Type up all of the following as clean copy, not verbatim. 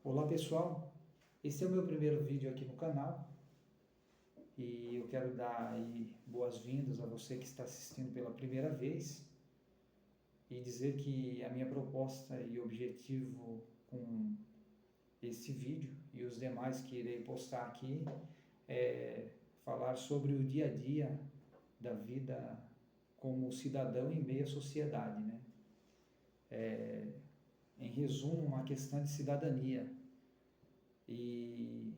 Olá pessoal, esse é o meu primeiro vídeo aqui no canal e eu quero dar aí boas-vindas a você que está assistindo pela primeira vez e dizer que a minha proposta e objetivo com esse vídeo e os demais que irei postar aqui é falar sobre o dia a dia da vida como cidadão em meio à sociedade, né? Em resumo, uma questão de cidadania. E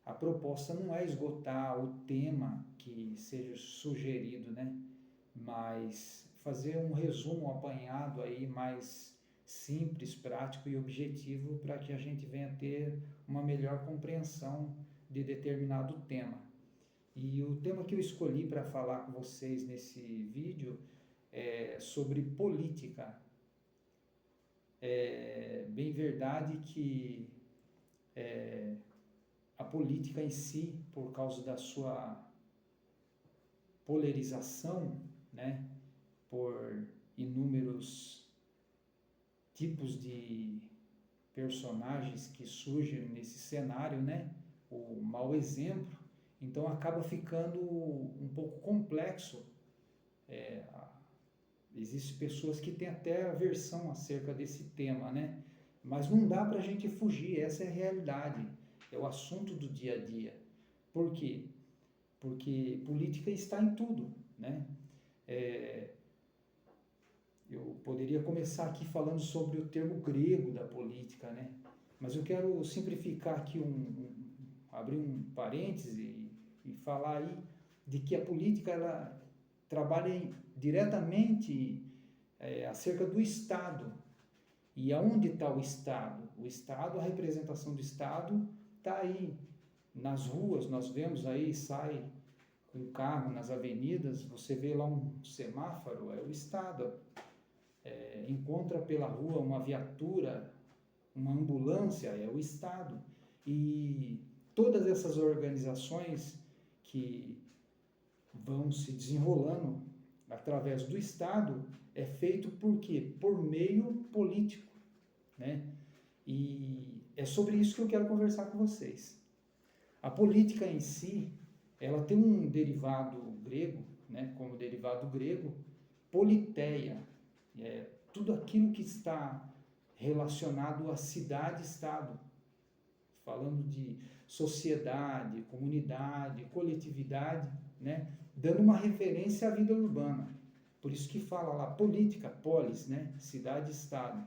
a proposta não é esgotar o tema que seja sugerido, né? Mas fazer um resumo, um apanhado aí mais simples, prático e objetivo para que a gente venha ter uma melhor compreensão de determinado tema. E o tema que eu escolhi para falar com vocês nesse vídeo é sobre política. É bem verdade que a política em si, por causa da sua polarização, né, por inúmeros tipos de personagens que surgem nesse cenário, né, o mau exemplo, então acaba ficando um pouco complexo. É, Existem pessoas que têm até aversão acerca desse tema, né? Mas não dá para a gente fugir, essa é a realidade, é o assunto do dia a dia. Por quê? Porque política está em tudo, né? Eu poderia começar aqui falando sobre o termo grego da política, né? Mas eu quero simplificar aqui abrir um parêntese e falar aí de que a política ela trabalha diretamente acerca do Estado. E aonde está o Estado? O Estado, a representação do Estado está aí nas ruas, nós vemos aí, sai com carro nas avenidas, você vê lá um semáforo, é o Estado. Encontra pela rua uma viatura, uma ambulância, é o Estado. E todas essas organizações que vão se desenrolando através do Estado é feito por quê? Por meio político, né? E é sobre isso que eu quero conversar com vocês. A política em si, ela tem um derivado grego, né? Como derivado grego, politeia, tudo aquilo que está relacionado à cidade-estado, falando de sociedade, comunidade, coletividade, né? Dando uma referência à vida urbana. Por isso que fala lá política, polis, né? Cidade-estado.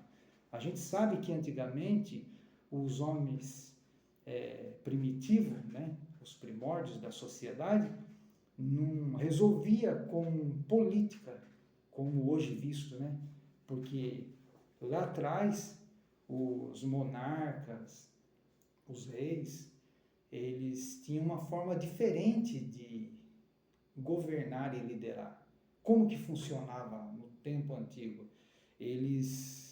A gente sabe que antigamente os homens primitivos, né? Os primórdios da sociedade, não resolvia com política, como hoje visto, né? Porque lá atrás os monarcas, os reis, eles tinham uma forma diferente de governar e liderar. Como que funcionava no tempo antigo? Eles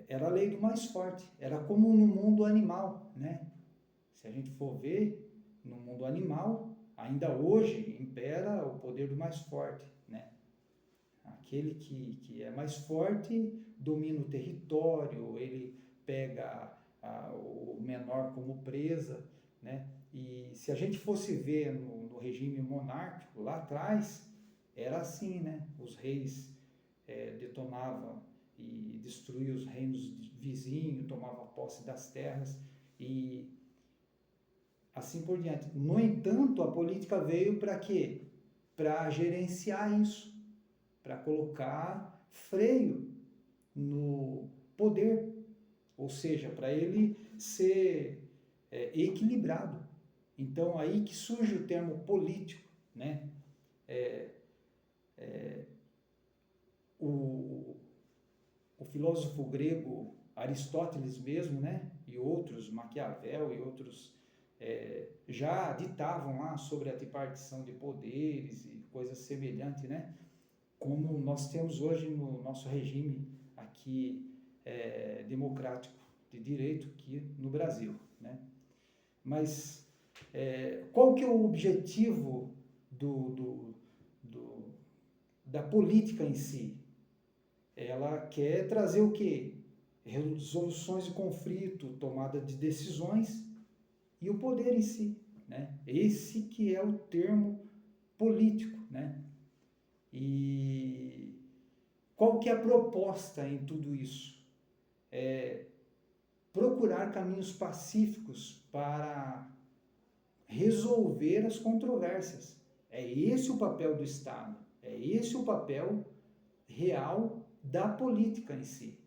era a lei do mais forte, era como no mundo animal, né? Se a gente for ver no mundo animal, ainda hoje impera o poder do mais forte, né? Aquele que é mais forte domina o território, ele pega o menor como presa, né? E se a gente fosse ver no regime monárquico, lá atrás, era assim, né? Os reis detonavam e destruíam os reinos vizinhos, tomavam posse das terras e assim por diante. No entanto, a política veio para quê? Para gerenciar isso, para colocar freio no poder, ou seja, para ele ser equilibrado. Então, aí que surge o termo político, né? O, o filósofo grego Aristóteles mesmo, né? E outros, Maquiavel e outros, já ditavam lá sobre a tripartição de poderes e coisas semelhantes, né? Como nós temos hoje no nosso regime aqui democrático de direito aqui no Brasil, né? Mas qual que é o objetivo da política em si? Ela quer trazer o quê? resoluções de conflito, tomada de decisões e o poder em si, né? Esse que é o termo político, né? E qual que é a proposta em tudo isso? É procurar caminhos pacíficos para resolver as controvérsias. É esse o papel do Estado, é esse o papel real da política em si.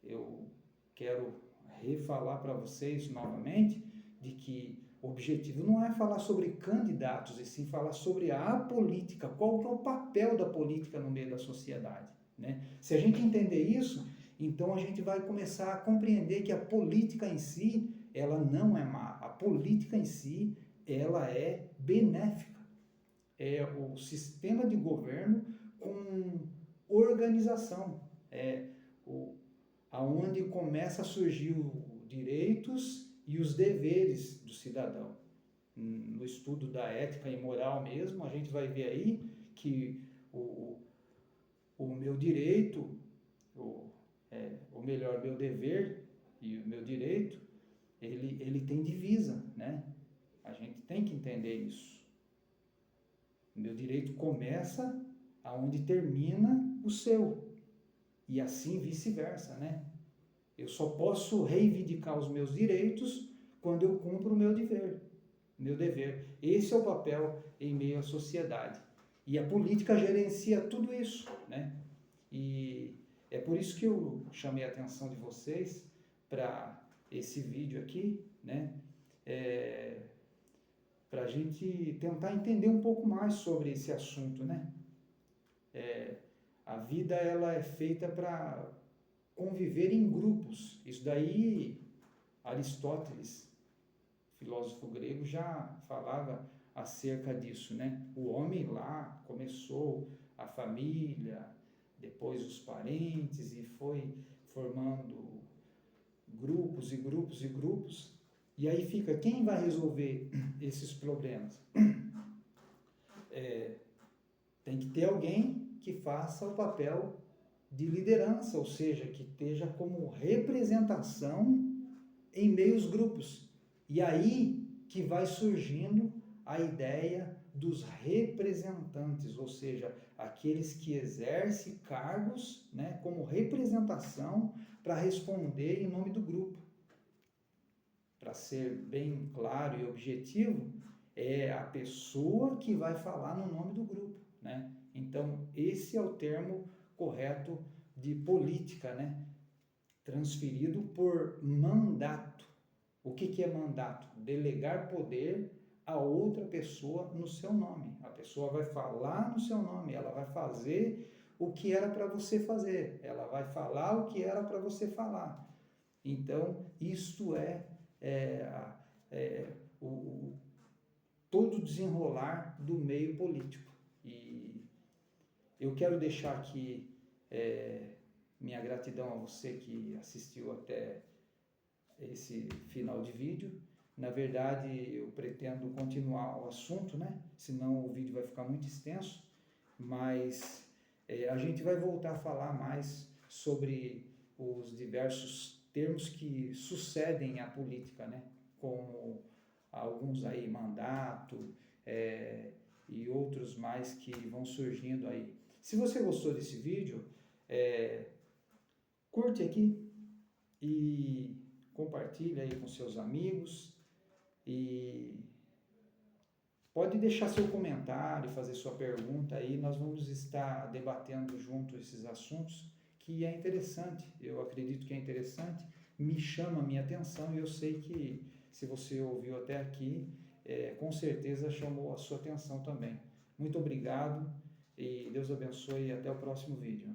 Eu quero refalar para vocês novamente de que o objetivo não é falar sobre candidatos, e sim falar sobre a política, qual que é o papel da política no meio da sociedade, né? Se a gente entender isso, então a gente vai começar a compreender que a política em si, ela não é má. A política em si, ela é benéfica. É o sistema de governo com organização. É aonde começa a surgir os direitos e os deveres do cidadão. No estudo da ética e moral mesmo, a gente vai ver aí que o meu direito, ou melhor, meu dever e o meu direito, ele tem divisa, né? A gente tem que entender isso. O meu direito começa aonde termina o seu, e assim vice-versa, né? Eu só posso reivindicar os meus direitos quando eu cumpro o meu dever. Esse é o papel em meio à sociedade. E a política gerencia tudo isso, né? E é por isso que eu chamei a atenção de vocês para esse vídeo aqui, né? Para a gente tentar entender um pouco mais sobre esse assunto, né? A vida, ela é feita para conviver em grupos. Isso daí Aristóteles, filósofo grego, já falava acerca disso, né? O homem lá começou a família, depois os parentes, e foi formando grupos e grupos e grupos. E aí fica, quem vai resolver esses problemas? Tem que ter alguém que faça o papel de liderança, ou seja, que esteja como representação em meio aos grupos. E aí que vai surgindo a ideia dos representantes, ou seja, aqueles que exercem cargos, né, como representação para responder em nome do grupo. Para ser bem claro e objetivo, é a pessoa que vai falar no nome do grupo, né? Então, esse é o termo correto de política, né? Transferido por mandato. O que é mandato? Delegar poder a outra pessoa no seu nome. A pessoa vai falar no seu nome, ela vai fazer o que era para você fazer, ela vai falar o que era para você falar. Então, isto todo o desenrolar do meio político. E eu quero deixar aqui minha gratidão a você que assistiu até esse final de vídeo. Na verdade, eu pretendo continuar o assunto, né? Senão o vídeo vai ficar muito extenso, mas a gente vai voltar a falar mais sobre os diversos termos que sucedem à política, né? Como alguns aí, mandato, e outros mais que vão surgindo aí. Se você gostou desse vídeo, curte aqui e compartilha aí com seus amigos, e pode deixar seu comentário, fazer sua pergunta aí, nós vamos estar debatendo junto esses assuntos que é interessante, eu acredito que é interessante, me chama a minha atenção, e eu sei que se você ouviu até aqui, com certeza chamou a sua atenção também. Muito obrigado e Deus abençoe e até o próximo vídeo.